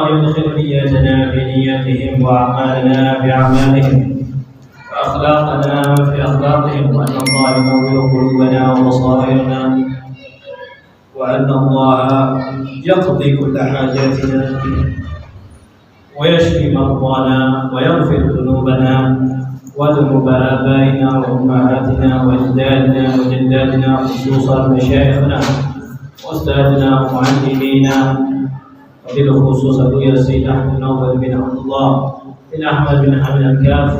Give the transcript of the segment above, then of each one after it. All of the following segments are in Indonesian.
الله يدخل نياتنا في نياتهم وأعمالنا بأعمالهم وأخلاقنا في أخلاقهم، وأن الله ينور قلوبنا وبصائرنا، وأن الله يقضي كل حاجاتنا ويشفي مرضانا ويغفر ذنوبنا وذنوب آبائنا وأمهاتنا وأجدادنا وجداتنا، خصوصا مشايخنا وأستاذنا ومعلمينا، وبالخصوص أبويا السيد أحمد نوفل بن عبد الله بن أحمد بن حمد الكاف،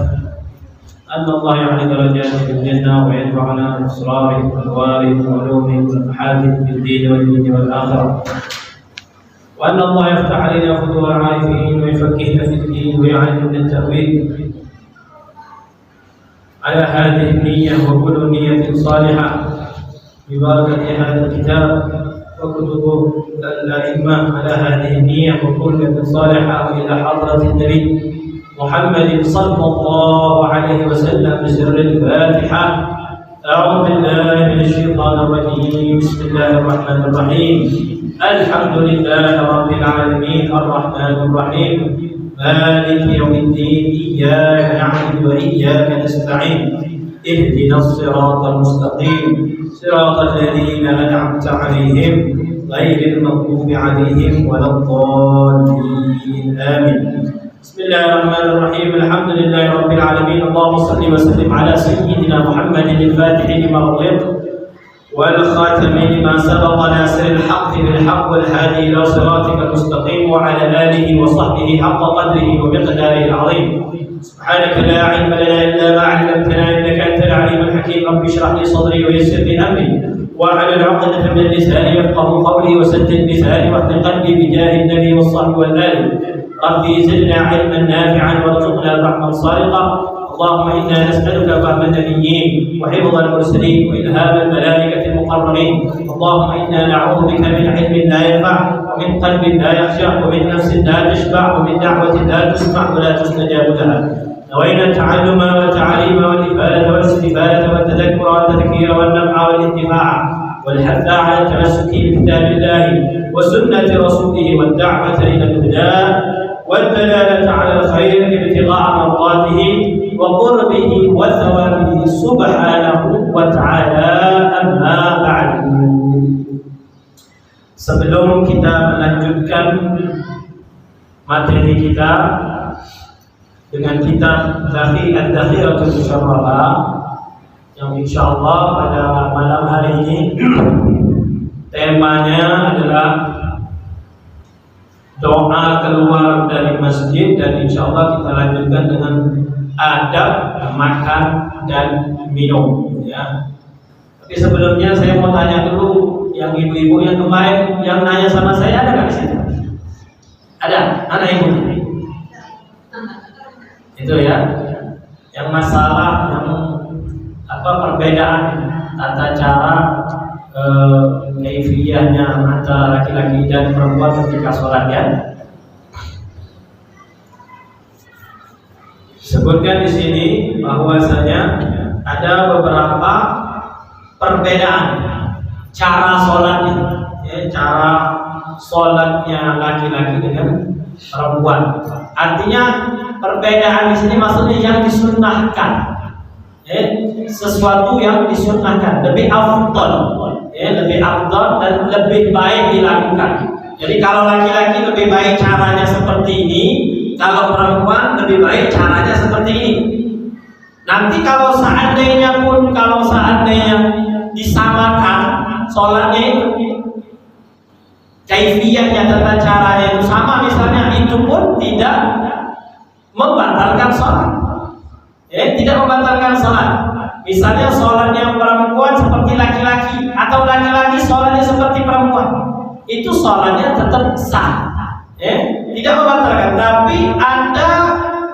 أن الله يعلي درجاته في الجنة وينفعنا بأسراره وأنواره وعلومه ونفحاته في الدين والدين والآخرة، وأن الله يفتح علينا فتوح العارفين ويفكهنا في الدين ويعلمنا التأويل على هذه النية وكل نية صالحة ببركة هذا الكتاب وكتب الأئمة على هذه النية وكل نية صالحة إلى حضرة النبي محمد صلى الله عليه وسلم بسر الفاتحة. أعوذ بالله من الشيطان الرجيم. بسم الله الرحمن الرحيم. الحمد لله رب العالمين الرحمن الرحيم مالك يوم الدين إياك نعبد وإياك نستعين اهدنا الصراط المستقيم صراط الذين أنعمت عليهم غير المغضوب عليهم ولا الضالين آمين. بسم الله الرحمن الرحيم. الحمد لله رب العالمين. اللهم صل وسلم على سيدنا محمد الفاتح لما أغلق والخاتم لما سبق ناصر الحق بالحق والهادي إلى صراطك المستقيم وعلى آله وصحبه حق قدره ومقداره العظيم. سبحانك لا علم لنا إلا ما علمتنا إنك أنت العليم الحكيم. رب اشرح لي صدري ويسر لي أمري واحلل عقدة من لساني يفقهوا قولي وسدد لساني واهد قلبي بجاه النبي والصحب والآل. ربي زدنا علما نافعا وارزقنا فهما صادقا. اللهم إنا نسألك فهم النبيين وحفظ المرسلين وإلهام الملائكة المقربين. اللهم إنا نعوذ بك من علم لا ينفع ومن قلب لا يخشع ومن نفس لا تشبع ومن دعوة لا تسمع ولا تستجاب لها. نوينا التعلم والتعليم والإفادة والاستفادة والتذكر والتذكير والنفع والانتفاع والحث على التمسك بكتاب الله وسنة رسوله والدعوة إلى الهدى والدلالة على الخير ابتغاء مرضاته وقربه وثوابه سبحانه وتعالى. أما بعد. Sebelum kita melanjutkan materi kita dengan kitab Al-Dakhiratul Musharrafah yang insyaallah pada malam hari ini temanya adalah doa keluar dari masjid, dan insyaallah kita lanjutkan dengan adab makan dan minum, ya. Tapi sebelumnya saya mau tanya dulu, yang ibu-ibu yang kemarin yang nanya sama saya ada nggak di situ? Ada? Ada ibu? Itu ya, yang masalah yang perbedaan tata cara kaifiyahnya antara laki-laki dan perempuan ketika sholat, ya. Sebutkan di sini bahwasanya ada beberapa perbedaan cara sholatnya, ya, cara sholatnya laki-laki dengan perempuan. Artinya perbedaan di sini maksudnya yang disunnahkan, sesuatu yang disunnahkan, lebih afdal, lebih afdal dan lebih baik dilakukan. Jadi kalau laki-laki lebih baik caranya seperti ini, kalau perempuan lebih baik caranya seperti ini. Nanti kalau seandainya disamakan sholatnya itu, kaifiyahnya, tata caranya itu sama misalnya, itu pun tidak membatalkan sholat, tidak membatalkan sholat. Misalnya sholatnya perempuan seperti laki-laki atau laki-laki sholatnya seperti perempuan, itu sholatnya tetap sah, tidak membatalkan. Tapi ada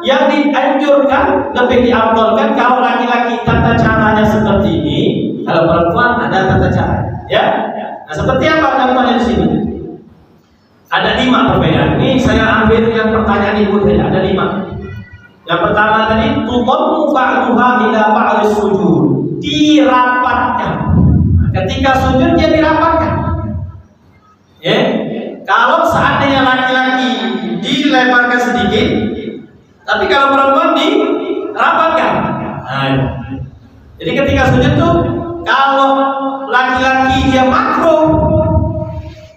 yang dianjurkan, lebih diafdalkan kalau laki-laki tata caranya seperti ini, kalau perempuan ada tata cara, ya. Nah, seperti apa contohnya di sini? Ada 5 perbedaan. Ini saya ambil yang pertanyaan ibu tadi, ada 5. Yang pertama tadi, tuqammu ba'duha ila ba'dis sujud, dirapatkan. Ketika sujud dia dirapatkan. Kalau seandainya laki-laki dilemparkan sedikit, tapi kalau perempuan dirapatkan. Nah, jadi ketika sujud tuh kalau laki-laki dia makruh,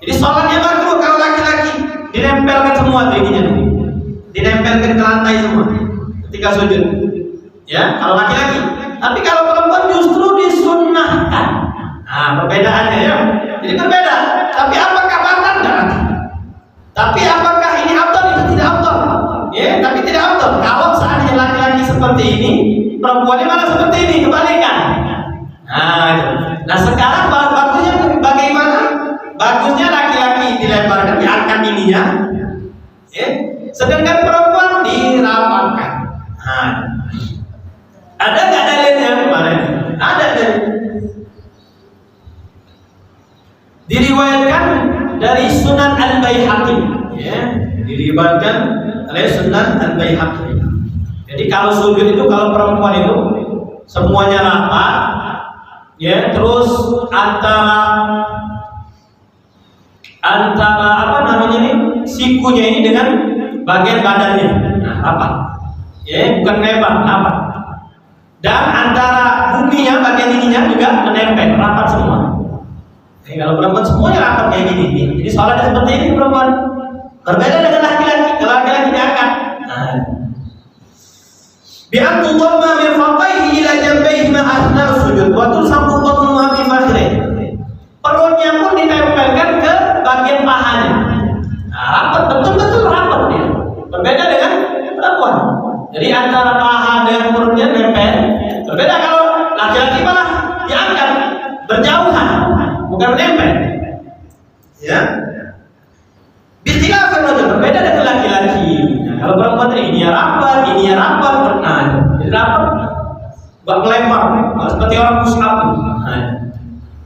jadi sholatnya makruh kalau laki-laki dinempelkan semua tingginya, dinempelkan ke lantai semua ketika sujud. Ya, kalau laki-laki. Tapi kalau perempuan justru disunnahkan. Nah, perbedaannya ya. Jadi berbeda. Tapi apakah batal? Enggak. Tapi apakah ini afdal? Itu tidak afdal. Ya, tapi tidak afdal. Kalau seandainya laki-laki seperti ini, perempuannya malah seperti ini, kebalikan. Nah sekarang bagusnya bagaimana? Bagusnya laki-laki dilemparkan, diangkat ininya, ya. Sedangkan perempuan dirapatkan. Nah, ada nggak dalilnya kemarin? Ada dalil. Diriwayatkan dari Sunan Al-Baihaqi, ya. Diriwayatkan oleh Sunan Al-Baihaqi. Jadi kalau sujud itu kalau perempuan itu semuanya rapat, ya, terus antara apa namanya ini sikunya ini dengan bagian badannya, nah, rapat, ya, bukan lebar, rapat. Dan antara buminya bagian ininya juga menempel, rapat semua. Jadi kalau perempuan semuanya rapat kayak gini, jadi sholatnya seperti ini perempuan. Berbeda dengan laki-laki, kalau laki-laki diangkat. Nah, bi'an tudamma min faqaihi ila jambayhi ma athna sujud wa tusabu batnuha bi fakhrihi. Perutnya pun ditempelkan ke bagian pahanya. Nah, rapat, betul-betul rapat dia. Berbeda dengan perempuan. Jadi antara paha dan perutnya nempel. Berbeda kalau laki-laki malah diangkat berjauhan, bukan menempel. Ya. Bikhilaf berbeda dengan laki-laki. Nah, kalau perempuan ini ya rapat, nah, jadi rapat, buat melempar, seperti orang push-up. Nah,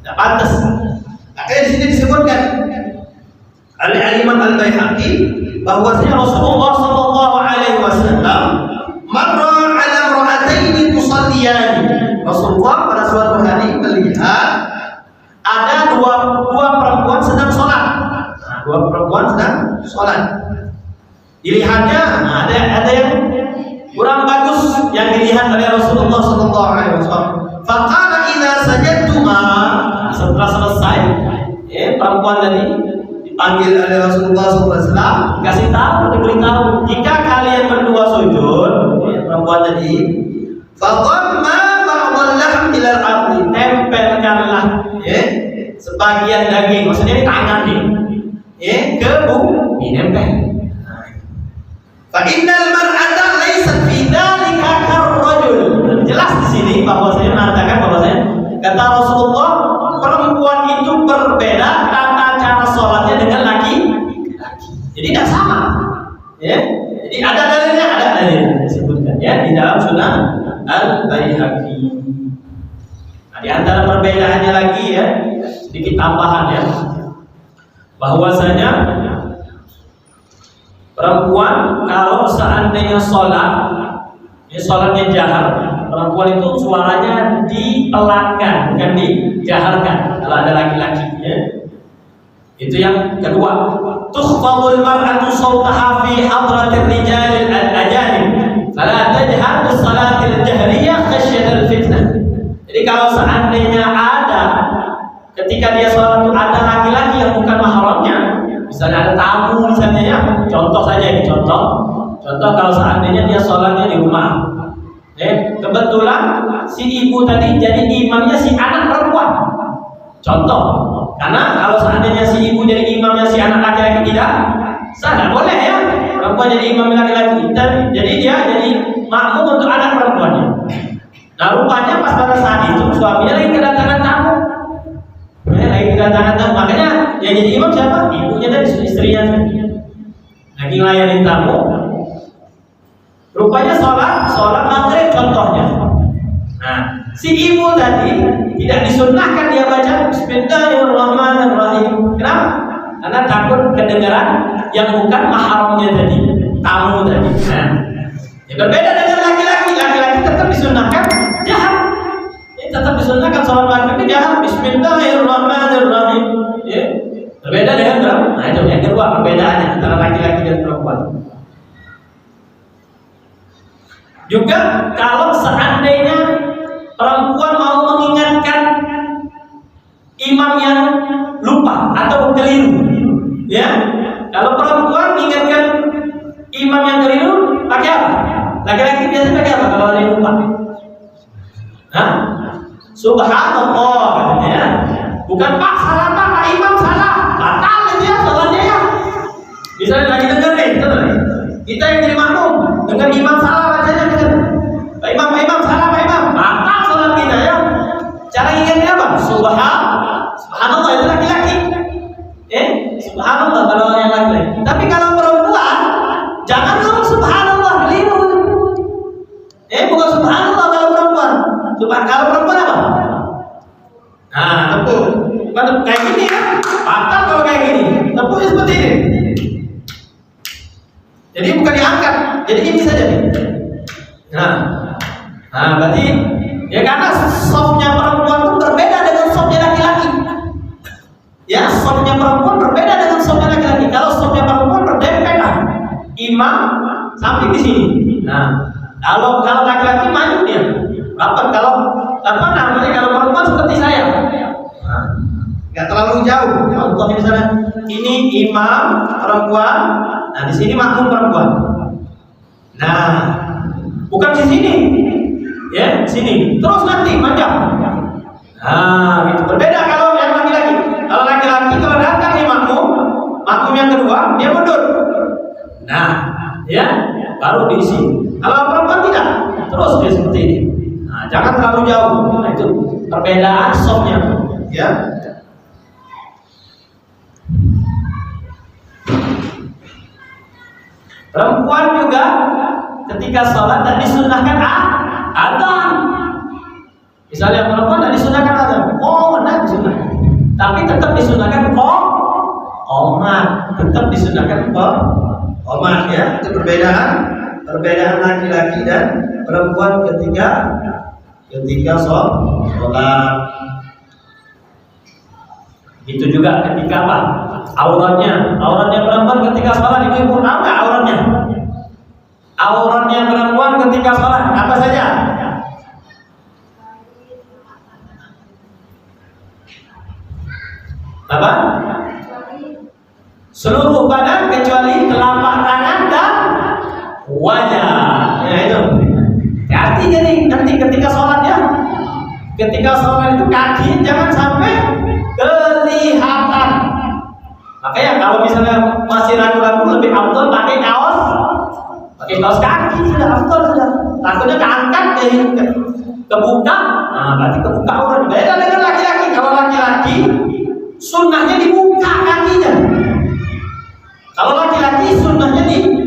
tidak pantas. Makanya di sini disebutkan oleh Imam Al-Baihaqi bahwasanya Rasulullah Shallallahu Alaihi Wasallam marra ala imra'ataini tusalliyan. Rasulullah pada suatu hari melihat ada dua perempuan sedang sholat. Nah, dua perempuan sedang sholat. Dilihatnya ada yang kurang bagus yang dilihat oleh Rasulullah Shallallahu Alaihi Wasallam. Faqala idza sajadtuma, setelah selesai, perempuan tadi dipanggil oleh Rasulullah SAW, kasih tahu, diberitahu, jika kalian berdua sujud, perempuan tadi, fadhamma ba'dal lahm ila al-ardi, tempelkanlah sebagian daging, maksudnya di tangan nih, ke bumi, nempel. Fa innal mar'ata laysat fi dzalika karrajul. Jelas di sini bahwa saya mengatakan bahwasanya kata Rasulullah, perempuan itu berbeda tata cara sholatnya dengan laki-laki. Jadi tidak sama. Ya. Jadi ada dalilnya disebutkan ya di dalam Sunan Al-Baihaqi. Nah, di antara perbedaannya lagi ya, sedikit tambahan ya, bahwasanya perempuan kalau seandainya sholat, ya sholatnya jahar, perempuan itu suaranya dipelankan, bukan dijaharkan. Kalau ada laki-laki, ya. Itu yang kedua. Tukhfadul mar'atu sawtaha fi hadratir rijalil ajanib, fala tajhar bis salatil jahriyah khasyatal fitnah. Jadi kalau seandainya ada ketika dia sholat itu ada laki-laki yang bukan mahramnya, misalnya ada tamu misalnya ya, contoh saja ini contoh kalau seandainya dia sholatnya di rumah, kebetulan si ibu tadi jadi imamnya si anak perempuan, contoh, karena kalau seandainya si ibu jadi imamnya si anak laki-laki tidak sah, tidak boleh ya, perempuan jadi imam laki-laki, jadi dia jadi makmum untuk anak perempuannya. Nah rupanya pas pada saat itu suaminya lagi kedatangan tamu. Makanya yang jadi imam siapa? Ibunya dan istrinya lagi ngelayanin tamu. Rupanya sholat maghrib contohnya. Nah, si ibu tadi tidak disunnahkan dia baca Bismillahirrahmanirrahim. Kenapa? Karena takut kedengaran yang bukan mahramnya tadi, tamu tadi. Nah, ya berbeda dengan laki-laki. Laki-laki tetap disunnahkan jahar. Tetap disunnahkan sholat maghrib jahar Bismillahirrahmanirrahim. Ya. Berbeda dengan berapa? Nah itu yang kedua perbedaannya antara laki-laki dan perempuan. Juga kalau seandainya perempuan mau mengingatkan imam yang lupa atau keliru, ya, kalau perempuan mengingatkan imam yang keliru pakai apa? Laki-laki biasanya pakai apa kalau ada yang lupa? Hah? Subhanallah katanya ya. Bukan Pak salah Pak Imam salah, batal itu ya sholatnya ya. Misalnya lagi dengar nih, kita yang jadi makmum dengar imam salah bacanya dengar. Pak Imam salah Pak Imam, batal sholat kita ya. Cara ingatnya apa? Subhanallah itu laki-laki. Subhanallah kalau yang laki-laki. Tapi kalau perempuan jangan ngomong subhanallah keliru. Bukan subhanallah kalau perempuan. Kalau perempuan apa? Nah, tepuk. Bukan kayak gini ya. Batal kalau kayak gini. Tepuknya seperti ini. Jadi bukan diangkat. Jadi ini saja nih. Nah, berarti ya karena softnya perempuan itu berbeda dengan softnya laki-laki. Ya, softnya perempuan berbeda dengan softnya laki-laki. Kalau softnya perempuan berdempetan, imam sampai di sini. Nah, kalau laki-laki maju dia. Kalau perempuan seperti saya, nggak terlalu jauh. Contohnya misalnya ini imam perempuan, nah di sini makmum perempuan. Nah, bukan di sini, ya sini. Terus nanti macam. Nah, itu berbeda kalau yang laki-laki. Kalau laki-laki kalau datang nih makmum yang kedua dia mundur. Nah, ya baru diisi. Kalau perempuan tidak, terus dia seperti ini. Nah, jangan terlalu jauh. Nah, itu perbedaan softnya, ya. Perempuan juga ketika sholat dan disunahkan adzan. Misalnya perempuan dan disunahkan adzan, benar disunahkan. Tapi tetap disunahkan qomat, tetap disunahkan qomat ya. Itu perbedaan laki-laki dan perempuan ketika sholat. Itu juga ketika apa? Auratnya perempuan ketika sholat itu ibu tahu nggak auratnya? Auratnya perempuan ketika sholat apa saja? Apa? Seluruh badan kecuali telapak tangan dan wajah. Ya itu. Artinya nih nanti ketika sholat ya, ketika sholat itu kaki jangan sampai kelihatan. Makanya kalau misalnya masih ragu-ragu lebih afdal pakai kaos kaki sudah afdal sudah. Takutnya keangkat kebuka, nah berarti kebuka aurat. Beda dengan laki-laki. Kalau laki-laki sunnahnya dibuka kakinya. Kalau laki-laki sunnahnya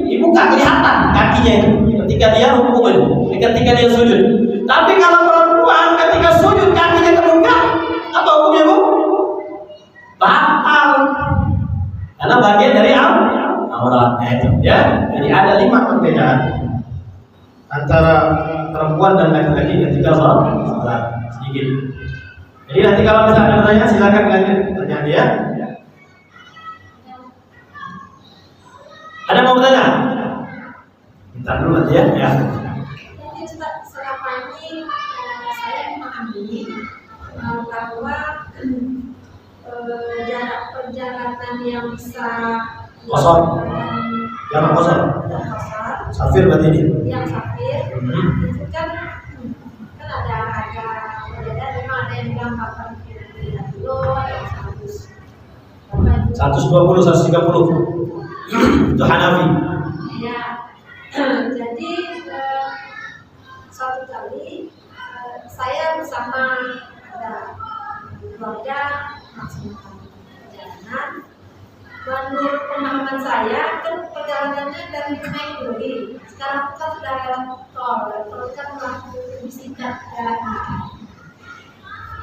dibuka kelihatan kakinya itu ketika dia rukuk itu, ketika dia sujud. Tapi kalau perempuan ketika sujud kakinya terbuka, apa hukumnya bu? Batal. Karena bagian dari auratnya itu, ya. Jadi ada 5 perbedaan antara perempuan dan laki-laki ketika sholat sedikit. Jadi nanti kalau misalnya ada pertanyaan silakan lanjut pertanyaan dia. Ada mau bertanya? Minta dulu nanti ya. Jadi selama ini saya memahami bahwa jarak perjalanan yang bisa Kosong. Jangan kosong. Safir berarti ini. Yang safir itu kan ada perbedaan. Memang ada yang bilang 80 kilo, ada yang 100. 120, 130. Itu Hanafi. Ya. Jadi suatu kali saya bersama keluarga melaksanakan perjalanan. Menurut pemahaman saya, kan perjalanannya dari naik duri. Sekarang kita sudah lewat tol kan lebih singkat jalannya.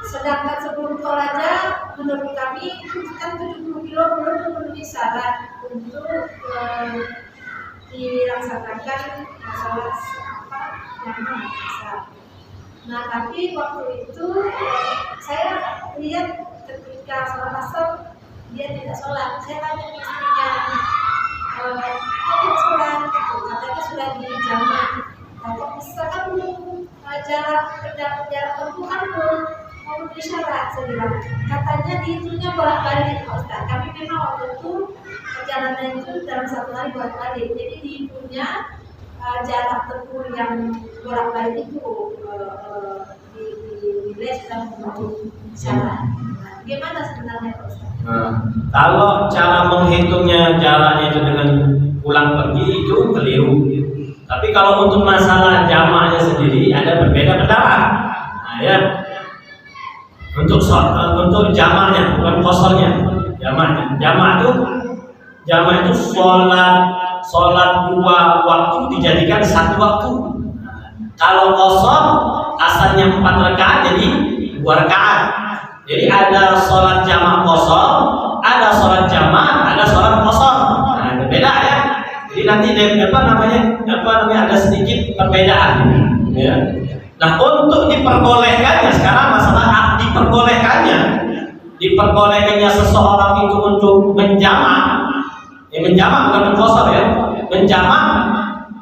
Sedangkan sebelum tol aja, menurut kami itu kan 70 kilo belum memenuhi syarat untuk dilaksanakan sholat yang biasa. Nah, tapi waktu itu saya lihat ketika sholat asar dia tidak sholat. Saya tanya ke istrinya, kok tidak sholat? Katanya sudah di jamak. Kok saya bilang. Katanya dihitungnya bolak-balik Pak Ustaz. Tapi memang waktu itu perjalanan itu dalam satu hari bolak-balik. Jadi dihitungnya jarak tempuh yang bolak-balik itu dinilai sudah memenuhi syarat. Nah, gimana sebenarnya Pak Ustaz? Kalau cara menghitungnya jaraknya itu dengan pulang pergi itu keliru. Tapi kalau untuk masalah jamaknya sendiri ada berbeda pendapat. Nah, ya. Untuk jamaknya bukan qosornya, jamaknya. Jamak itu sholat dua waktu dijadikan satu waktu. Kalau qosor asalnya 4 rakaat jadi 2 rakaat. Jadi ada sholat jamak qosor, ada sholat jamak, ada sholat qosor. Nah, itu beda ya. Jadi nanti apa namanya ada sedikit perbedaan. Ya. Nah, untuk diperbolehkannya sekarang masalah diperbolehkannya seseorang itu untuk menjamak bukan mengqosor ya. Menjamak,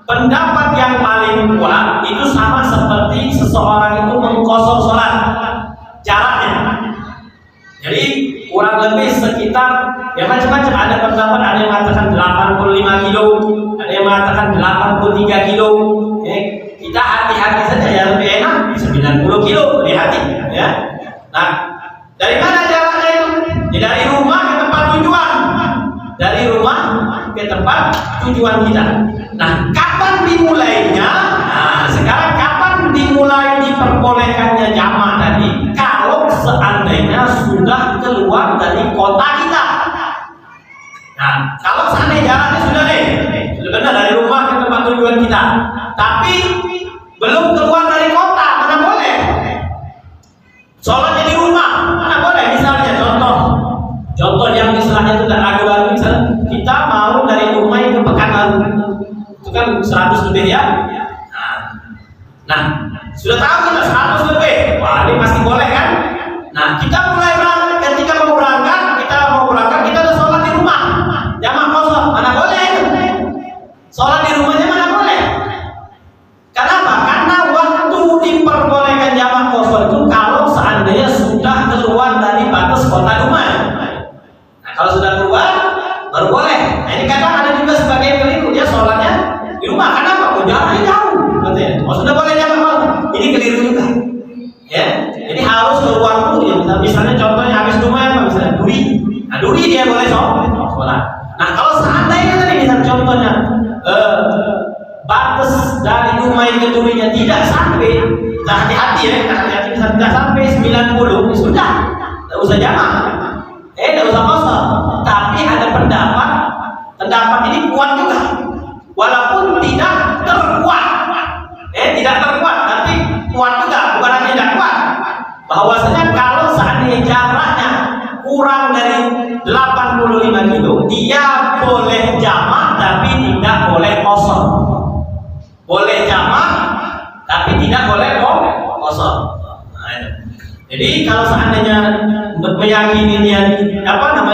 pendapat yang paling kuat itu sama seperti seseorang itu mengqosor sholat jaraknya. Jadi kurang lebih sekitar ya macam-macam, ada pendapat, ada yang mengatakan 85 kilo, ada yang mengatakan 83 kilo. Kita hati-hati saja ya, lebih enak di 90 kilo, hati-hati ya. Nah, dari mana jaraknya itu? Ya, dari rumah ke tempat tujuan. Dari rumah ke tempat tujuan kita. Nah, kapan dimulainya? Nah, sekarang kapan dimulai diperbolehkannya jamak tadi? Kalau seandainya sudah keluar dari kota kita. Nah, kalau seandainya jaraknya sudah benar dari rumah ke tempat tujuan kita, tapi belum keluar dari kota, mana boleh? Sholatnya di rumah, mana boleh? Misalnya contoh yang istilahnya itu tidak ragu-ragu, misalnya kita mau dari rumah ke Pekanbaru, itu kan 100 lebih ya. Nah, sudah tahu kita 100 lebih, wah ini pasti boleh kan? Nah, kita mulai berangkat, ketika mau berangkat kita udah sholat di rumah, jamak qosor, mana boleh? Sholat di rumahnya mana boleh? Kenapa? Karena waktu diperbolehkan jamak qosor itu kalau seandainya sudah keluar dari batas kota rumah. Nah, kalau sudah keluar baru boleh. Nah, ini kadang ada juga sebagian keliru, dia sholatnya di rumah. Kenapa? Jaraknya jauh, katanya. Oh, sudah boleh jamak qosor. Ini keliru juga. Ya, jadi harus keluar dulu. Ya, misalnya contohnya habis rumah apa? Misalnya Duri. Nah, Duri dia boleh sholat. Nah, kalau seandainya tadi misalnya contohnya batas dari rumah ke Durinya tidak sampai, kita hati-hati ya, misalnya tidak sampai 90, sudah, tidak usah jamak, tidak usah qosor. Tapi ada pendapat ini kuat juga, walaupun tidak terkuat, tidak terkuat, tapi kuat juga, bukan hanya tidak kuat. Bahwasanya kalau seandainya jaraknya kurang dari 85 kilo, dia boleh jamak tapi tidak boleh qosor. Boleh jamak tapi tidak boleh qosor. Jadi kalau seandainya meyakini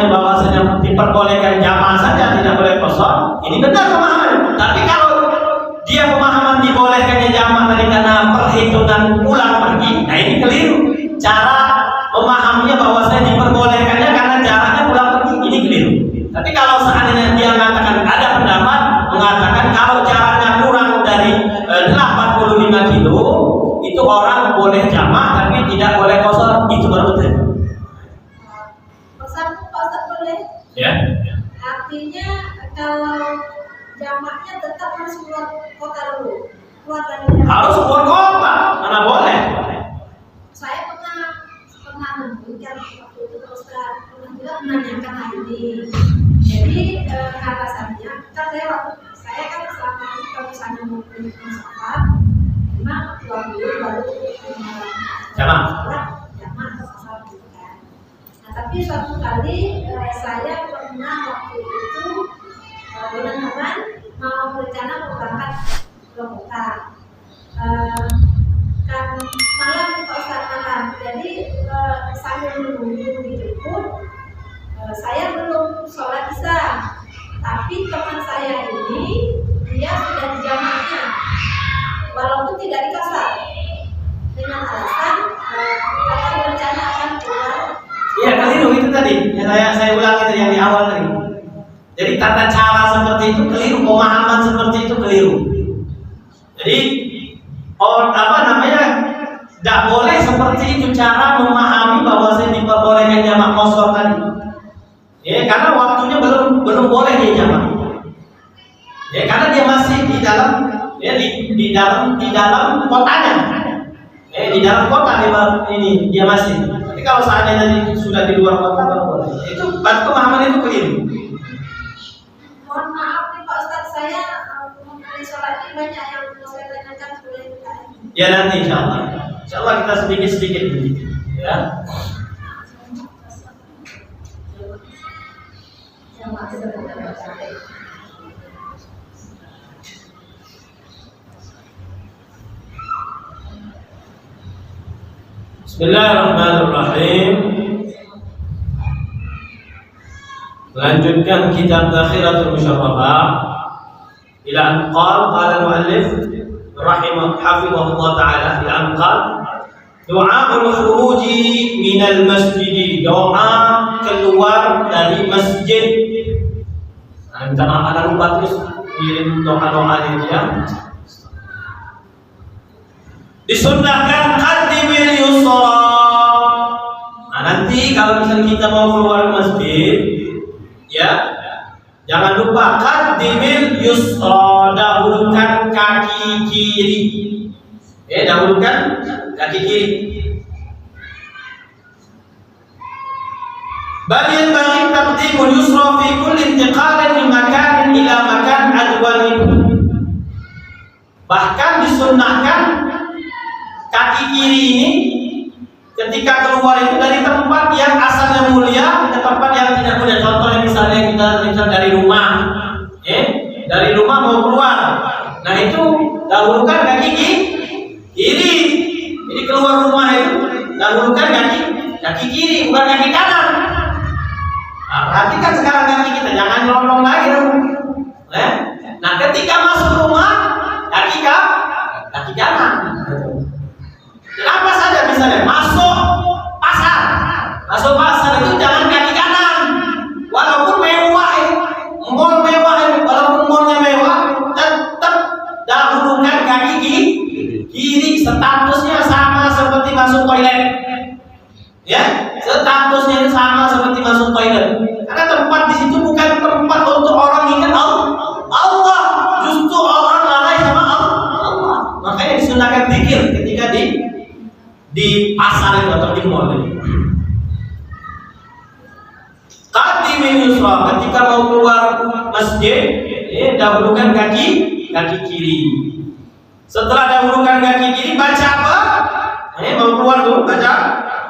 bahwasanya diperbolehkan jamak saja tidak boleh qosor, ini benar pemahaman. Tapi kalau dia pemahaman dibolehkannya jamak tadi karena perhitungan pulang pergi, nah ini keliru. Cara memahaminya bahwasanya diperbolehkannya karena jaraknya pulang pergi, ini keliru. Tapi kalau seandainya dia mengatakan, ada pendapat mengatakan kalau jaraknya kurang dari 85 kilo, itu orang boleh jamak tapi tidak boleh qosor, itu baru betul. Qosor boleh? Ya. Artinya kalau jamaknya tetap harus keluar kota dulu, keluar dari harus keluar kota, mana boleh? Saya pernah memberikan waktu itu Ustaz pernah juga menanyakan hal ini. Jadi alasannya kan saya kan selama ini kalau misalnya mau pergi ke Musafar, memang 20 baru jamak gitu kan. Nah, tapi suatu kali saya pernah waktu itu dengan teman mau berencana berangkat ke kota. Kan malam Pak Ustaz malam, jadi sambil menunggu dijemput, saya belum sholat isya, tapi teman saya ini dia sudah di jamaknya, walaupun tidak di kasar, dengan alasan kata berencana akan keluar Jadi tata cara seperti itu keliru, pemahaman seperti itu keliru. Jadi tidak boleh seperti itu cara memahami bahwa saya diperbolehkan jamak qasar tadi. Ya, karena waktunya belum boleh dia jamak. Ya, karena dia masih di dalam di dalam kotanya. Di dalam kota dia masih. Tapi kalau seandainya sudah di luar kota baru boleh. Itu pemahaman itu keliru. Mohon maaf nih Pak Ustadz, saya mengenai sholat ini banyak yang mau saya tanyakan, boleh ditanya? Ya nanti insya Allah kita sedikit ya. Bismillahirrahmanirrahim. Melanjutkan kitab Takhiratul Musharrafah ila an qala al-muallif hafizahullah ta'ala ila an qala du'aul khuruji minal masjid, doa keluar dari masjid. Minta maaf ada lupa terus kirim doa-doa ini ya. Disunnahkan qaddimil yusra. Nanti kalau misalnya kita mau keluar masjid, ya, jangan lupa qaddimil yusra, dahulukan kaki kiri. Dahulukan kaki kiri. Bal yanbaghi taqdimul yusra fi kulli intiqalin min makanin ila makan adwal minhu. Bahkan disunnahkan kaki kiri ini ketika keluar itu dari tempat yang asalnya mulia ke tempat yang tidak mulia. Contohnya misalnya kita dari rumah, dari rumah mau keluar, nah itu dahulukan kaki kiri. Jadi keluar rumah itu dahulukan kaki kiri, bukan kaki kanan. Nah, perhatikan sekarang kaki kita jangan nyelonong lagi dong. Nah ketika masuk rumah kaki kanan. Kenapa saja misalnya masuk pasar itu jangan kaki kanan, walaupun mewah, mall mewah, walaupun mallnya mewah, tetap dahulukan kaki kiri. Statusnya sama seperti masuk toilet, ya, statusnya sama seperti masuk toilet. Karena tempat di situ bukan tempat untuk orang ingat Allah, justru orang lalai sama Allah. Makanya disunahkan zikir ketika di pasar itu atau di mall itu. Qaddimil yusra, ketika mau keluar masjid, dahulukan kaki kiri. Setelah dahulukan kaki kiri, baca apa? Mau keluar tuh baca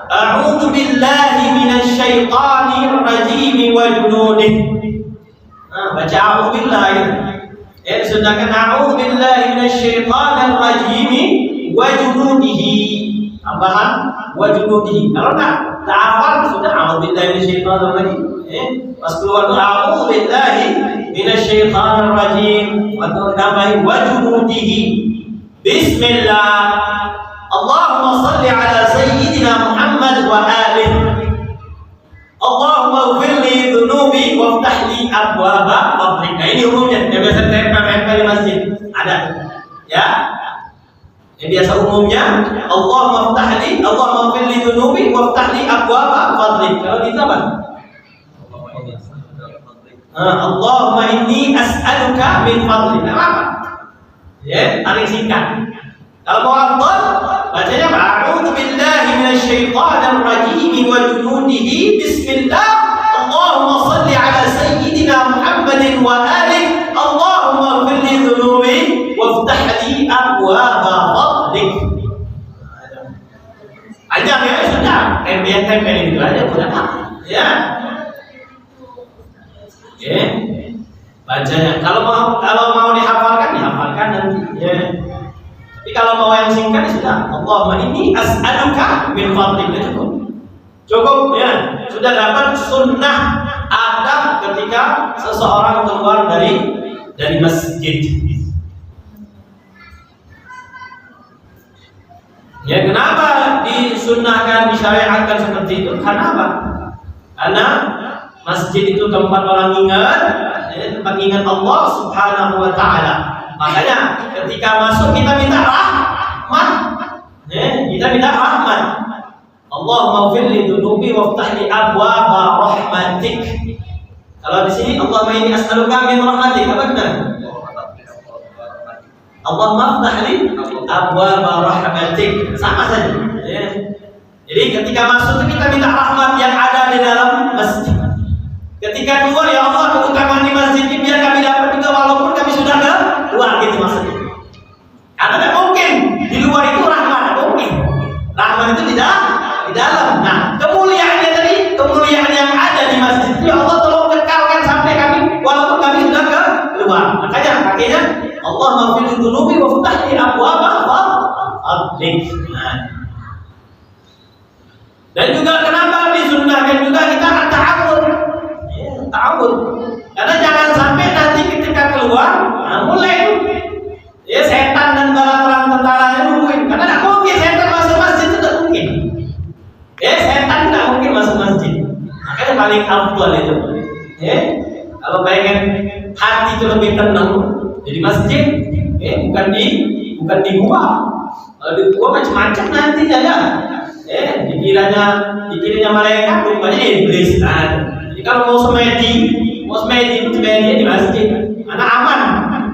a'udzu billahi minasyaitonir rajim wa junudihi. Baca a'udzu billahi. Disunahkan a'udzu billahi minasyaitonir rajim wa junudihi. Tambahan wa junudihi. Kalau tak hafal sudah a'udzubillahi minasyaitonir rajim. Pas keluar a'udzubillahi minasyaitonir rajim. Atau tambahin wa junudihi. Bismillah. Allahumma salli ala sayyidina Muhammad wa alihi. Allahumma ighfir li dhunubi waftah li abwaba fadlik. Nah, ini umumnya yang biasa tempel di masjid. Ada. Ya. Yang biasa umumnya Allahumma ighfir li dhunubi waftah li abwaba fadlik. Kalau gitu apa? Allahumma inni as'aluka min fadlik. Apa? Ya, paling singkat. Kalau mau afdal, bacanya a'udzu billahi minasyaitonir rajim wa junudihi. Bismillah. Allahumma shalli ala sayyidina Muhammadin wa alihi. Allahumma ighfir li dhunubi waftah li abwaba fadlik. Panjang ya, sudah. Tempel itu aja sudah. Ya. Oke. Bacanya kalau mau dihafalkan nanti ya. Tapi kalau mau yang singkat sudah Allahumma inni as'aluka min fadlik, cukup ya. Sudah dapat sunnah adab ketika seseorang keluar dari masjid. Ya, kenapa disunnahkan, disyariatkan seperti itu? Karena apa? Karena masjid itu tempat orang ingat, Ini tempat ingat Allah Subhanahu wa taala. Makanya ketika masuk kita minta rahmat. Kita minta rahmat. Allahumma ighfir li dhunubi waftah li abwaaba rahmatik. Kalau di sini Allahumma inni as'aluka min rahmatik, apa benar? Allahumma iftah li abwaaba rahmatik. Sama saja. Jadi ketika masuk kita minta rahmat yang ada di dalam masjid. Ketika keluar, ya Allah, keutamaan di masjid ini biar kami dapat juga walaupun kami sudah keluar, gitu maksudnya. Karena tidak mungkin di luar itu rahmat, tidak mungkin. Rahmat itu tidak di dalam. Nah, kemuliaannya tadi, kemuliaan yang ada di masjid itu, ya Allah tolong kekalkan sampai kami walaupun kami sudah keluar. Makanya pakainya Allah maghfir dzunubi wa ftah li abwaaba fadlik. Dan juga kenapa disunnahkan juga kita ta'awud. Ta'awud. Karena jangan sampai nanti ketika keluar, mulai setan dan bala perang tentaranya nungguin. Karena tidak mungkin setan masuk masjid, itu tidak mungkin. Setan tidak mungkin masuk masjid. Makanya paling afdal itu. Kalau pengen hati itu lebih tenang, jadi masjid, bukan di gua. Kalau di gua macam-macam nanti ya. Dikiranya malaikat, rupanya iblis. Jadi kalau mau semedi itu di masjid. Karena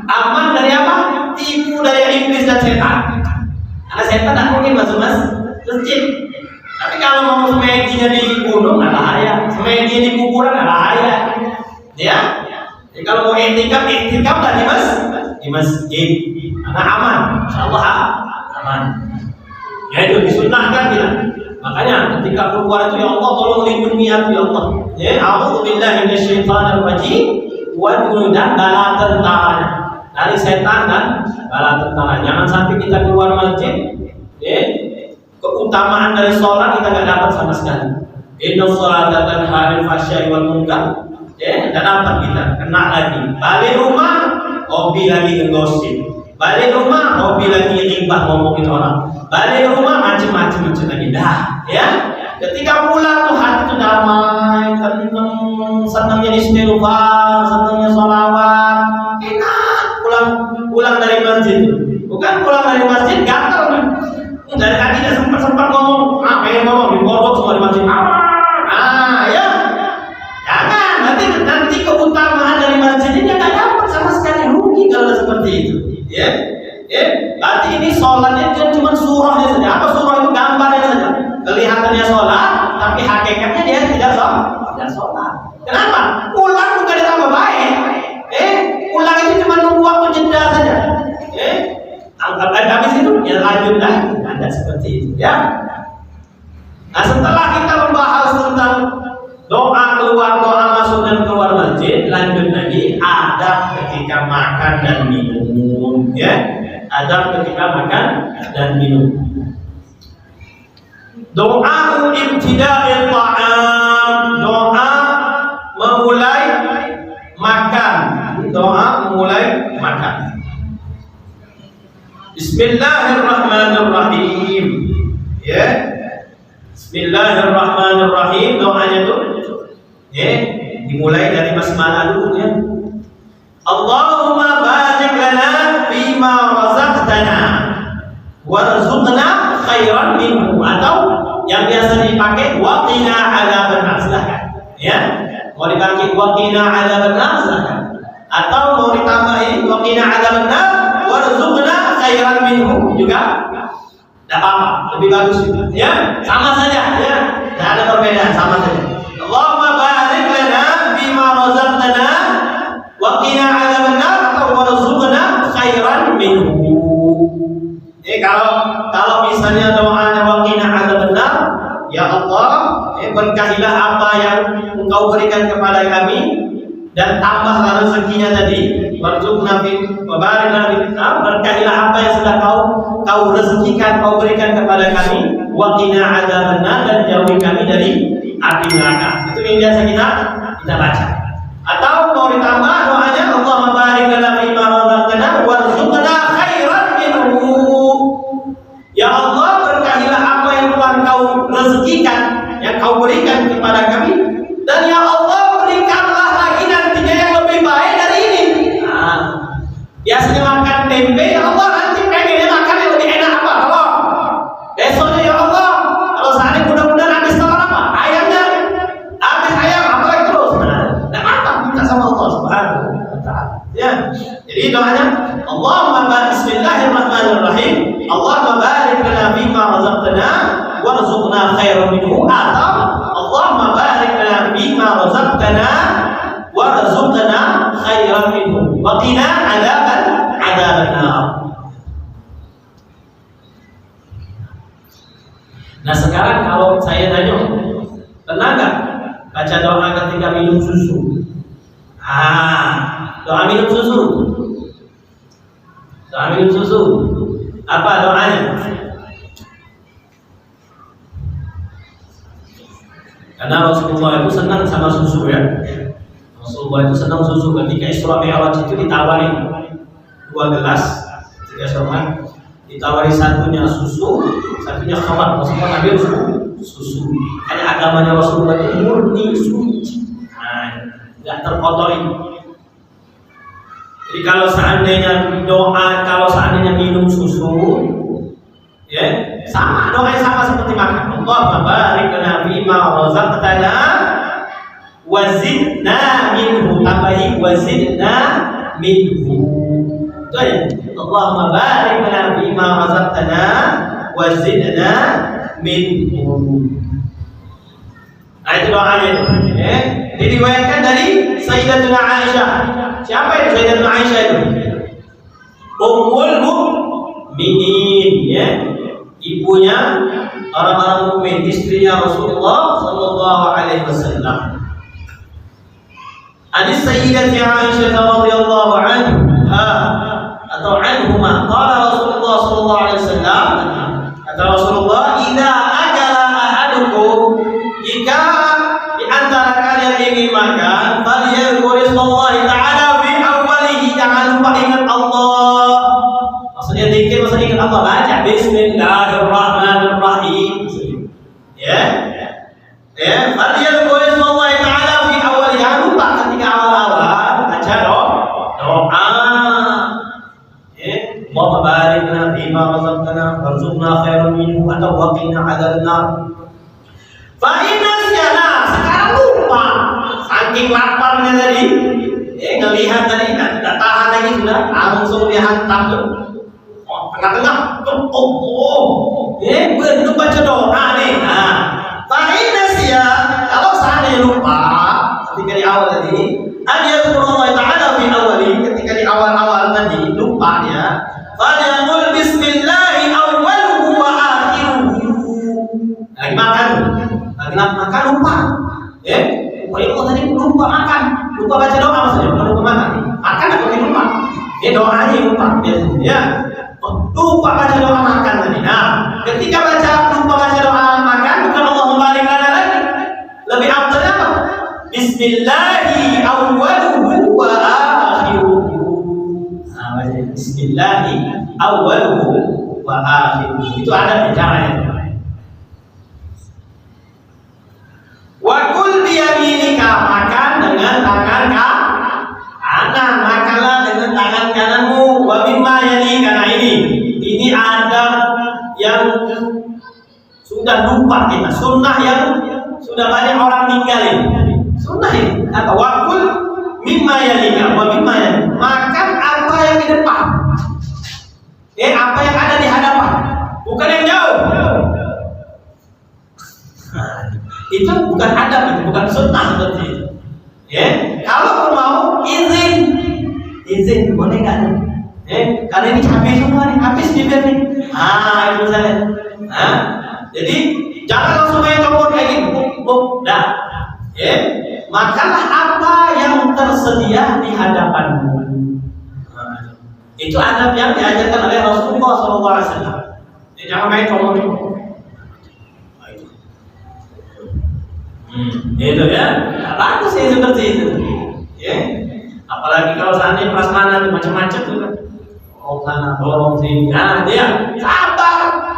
aman dari apa? Tipu dari iblis dan setan. Karena setan tidak mungkin masuk masjid. Tapi kalau mau semedinya di gunung, nggak bahaya. Semedinya di kuburan, nggak bahaya. Ya. Jadi kalau mau etikap lah di masjid. Karena aman, insyaallah aman. Ya itu disunnahkan kita. Makanya ketika keluar itu, ya Allah tolong lindungi aku, ya Allah. A'udzubillahi minasyaitonir rajim wa dan bala tentaranya. Dari setan dan bala tentara. Jangan sampai kita keluar masjid, keutamaan dari sholat kita nggak dapat sama sekali. Inna sholata tanha 'anil fahsya'i wal munkar. Nggak dapat kita, kena lagi. Balik rumah, hobi lagi ngegosip. Balik rumah, hobi lagi ribah ngomongin orang. Balik rumah, macam-macam lagi. Ya. Ketika pulang tuh hati itu damai, tenang, senangnya istighfar, senangnya sholawat. Enak pulang dari masjid. Bukan pulang dari masjid gatal. Dari tadi tidak sempat ngomong. Pengen ngomong di kodok semua di masjid. Ya. Jangan. Nanti keutamaan dari masjid ini nggak dapat sama sekali, rugi kalau seperti itu. Berarti ini sholatnya cuma surahnya saja. Apa surah itu? Gambarnya saja. Kelihatannya sholat, tapi hakikatnya dia tidak sholat. Kenapa? Pulang bukan ditambah baik. Pulang itu cuma nunggu waktu jeda saja. Habis itu ya lanjut lagi. Ada seperti itu, ya. Nah, setelah kita membahas tentang doa keluar, doa masuk dan keluar masjid, lanjut lagi adab ketika makan dan minum, ya. Adab ketika makan dan minum. Doa ibtida'il ta'am, doa memulai makan, doa memulai makan. Bismillahirrahmanirrahim, ya. Bismillahirrahmanirrahim, doanya itu dimulai dari basmalah dulu, ya. Allahumma barik lana fima razaqtana warzuqna khairan minhu, atau yang biasa dipakai waqina adzabannar, silakan, ya. Mau dipakai waqina adzabannar, silakan. Atau mau ditambahin waqina adzabannar warzuqna khairan minhu juga tidak apa-apa, lebih bagus juga, ya. Sama saja, ya. Tidak ada perbedaan, sama saja. Allahumma barik lana fima razaqtana waqina adzabannar atau warzuqna khairan minhu. Kalau misalnya doanya waqina adzabannar, ya Allah, berkahilah apa yang Engkau berikan kepada kami dan tambahlah rezekinya tadi. Warzuqna wa barik lana, berkahilah apa yang sudah Kau rezekikan, Kau berikan kepada kami. Waqina adzabannar, dan jauhi kami dari api neraka. Itu yang biasa kita baca. Atau mau ditambah doanya Allahumma barik lana fima razaqtana warzuqna khairan minhu. Ya Allah, berkahilah apa yang telah Kau rezekikan, yang Kau berikan kepada kami, dan ya Allah berikanlah lagi nantinya yang lebih baik Biasanya makan tempe, ya Allah nanti pengennya makan yang lebih enak apa? Allah. Besoknya ya Allah, kalau sehari mudah-mudahan habis telur apa? Ayamnya, habis ayam apa lagi terus? Nah, apa minta sama Allah Subhanahu wa Ta'ala. Ya, jadi doanya Allahumma barik Bismillahirrahmanirrahim. Allahumma barik lana fima razaqtana warzuqna khairan minhu, atau Allahumma barik lana fima razaqtana warzuqna khairan minhu wa qina adzabannar. Nah sekarang kalau saya tanya, pernah nggak baca doa ketika minum susu? Doa minum susu. Doa minum susu. Apa doanya? Karena Rasulullah itu senang sama susu ya. Rasulullah itu senang susu. Ketika Isra Mi'raj itu ditawari 2 gelas. Ketika Isra ditawari satunya susu, satunya khamar. Rasulullah ambil susu. Hanya agamanya Rasulullah itu murni suci. Tidak terkotori. Jadi kalau seandainya doa, kalau seandainya minum susu, ya sama doanya sama seperti makan. Allahumma barik lana fima razaqtana wazidna minhu, tambahi wazidna minhu. Itu ya. Allahumma barik lana fima razaqtana wazidna minhu. Nah itu doanya. Ya. Diriwayatkan dari Sayyidatuna Aisyah. Siapa itu Sayyidatuna Aisyah itu? Ummul Mukminin, ya. Ibunya orang-orang mukmin, istrinya Rasulullah sallallahu alaihi wasallam. Hadis Sayyidati Aisyah radhiyallahu anha atau anhuma, qala Rasulullah sallallahu alaihi wasallam, kata Rasulullah, "Idza akala ahadukum," jika di antara kalian ingin makan, falyadhkurillaha ta'ala fi awwalihi, jangan lupa ingat Allah. Maksudnya zikir, maksudnya ingat Allah, baca Bismillahirrahmanirrahim. Ya. Ya, falyadhkurillaha ta'ala fi awwalihi, jangan lupa ketika awal-awal baca doa. Ya, Allahumma barik lana fima razaqtana warzuqna khairan minhu atau waqina adzabannar. Fa inna sekarang lupa, saking laparnya tadi, ngelihat tadi, tidak tahan lagi sudah, langsung dia hantam tuh, tengah-tengah, belum baca doa nih. Nah, fa'inna siya, kalau seandainya lupa, ketika di awal tadi, Allah Ta'ala fi awali, ketika di awal-awal tadi lupa dia, falyaqul bismillahi awwaluhu wa akhiruhu. Lagi makan lupa, ya. Allah tadi lupa makan, lupa baca doa maksudnya, bukan lupa makan. Makan atau lupa? Doanya lupa biasanya. Ya, lupa baca doa makan tadi. Nah, ketika lupa baca doa makan, bukan Allah membaring lagi. Lebih afdal apa? Bismillahi awwaluhu wa akhiruhu. Nah, Bismillahi awwaluhu wa akhiruhu. Itu ada caranya. Wakul biyaminika, makan dengan tangan kanan, makanlah dengan tangan kananmu. Wa mimma yalika, nah ini ada yang sudah lupa kita, sunnah yang sudah banyak orang tinggalin. Sunnah ini apa? Wakul mimma yalika, wa mimma yalika, makan apa yang di depan. Apa yang ada di hadapan, bukan yang jauh. Itu bukan adab, itu bukan sunnah seperti itu. Ya, kalau mau izin boleh nggak nih? Karena ini habis semua nih, habis bibir nih. Itu saya. Jadi jangan langsung main copot kayak gini, dah. Ya, makanlah apa yang tersedia di hadapanmu. Itu adab yang diajarkan oleh Rasulullah SAW. Jangan main copot. Itu ya, bagus ya seperti itu. Ya, apalagi kalau seandainya prasmanan macam-macam tuh kan. Sana dorong sini. Dia sabar,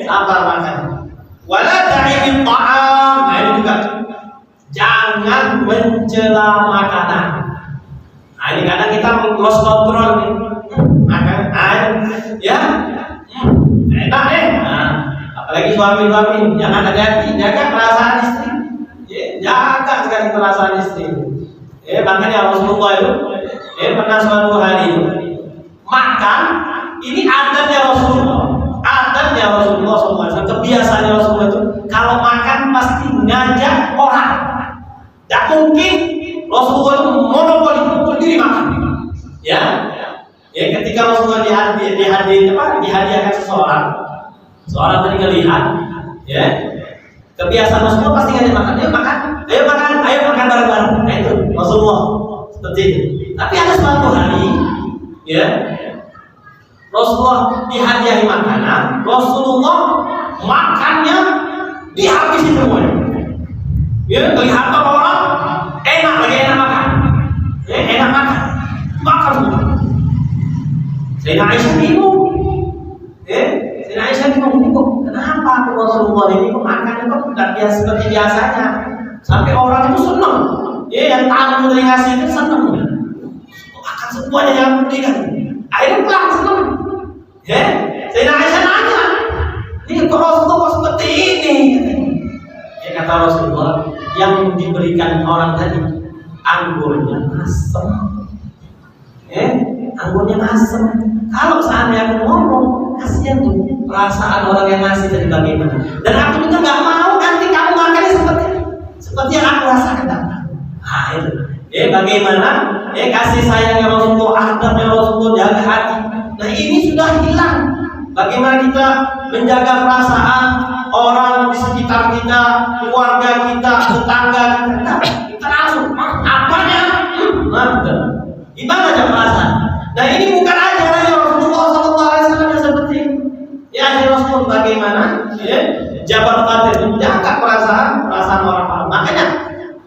sabar makan. Wala ta'ibit ta'am. Nah ini juga, jangan mencela makanan. Nah ini kadang kita lost control nih. Apalagi suami-suami, jangan hati-hati, jaga perasaan istri. Ya, jaga sekali perasaan istri. Makanya Rasulullah itu pernah suatu hari itu makan, ini adatnya Rasulullah. Adatnya Rasulullah SAW, kebiasaannya Rasulullah itu kalau makan pasti ngajak orang. Tidak mungkin Rasulullah itu monopoli sendiri makan. Ya, ketika Rasulullah dihadiahkan seorang tadi ngelihat, ya, kebiasaan Rasulullah pasti ngajak makan. Ayo makan bareng-bareng. Nah itu Rasulullah seperti itu. Tapi ada suatu hari, ya, Rasulullah dihadiahi makanan, Rasulullah makannya dihabisi semuanya. Ya, kelihatan orang enak makan. Enak makan semua. Sayyidina Aisyah bingung. Sayyidina Aisyah bingung, kenapa Rasulullah ini makannya kok tidak biasa seperti biasanya? Sampai orang itu senang. Yang tamu dari ngasih itu senang. Makan semuanya yang berikan. Akhirnya pulang senang. Sayyidina Aisyah nanya, ini kok Rasulullah seperti ini? Kata Rasulullah, yang diberikan orang tadi anggurnya asam. Anggurnya asam. Kalau seandainya aku ngomong, kasihan tuh perasaan orang yang ngasih tadi bagaimana. Dan aku juga nggak mau nanti kamu makannya seperti yang aku rasakan. Nah itu. Bagaimana? Kasih sayangnya Rasulullah, adabnya Rasulullah, jaga hati. Nah ini sudah hilang. Bagaimana kita menjaga perasaan orang di sekitar kita, keluarga kita, tetangga kita? Kita langsung apanya? Gimana aja perasaan? Nah ini bukan ajaran Rasulullah SAW yang seperti ini. Ajaran Rasulullah bagaimana? Jabat batin menjaga perasaan orang-orang. Makanya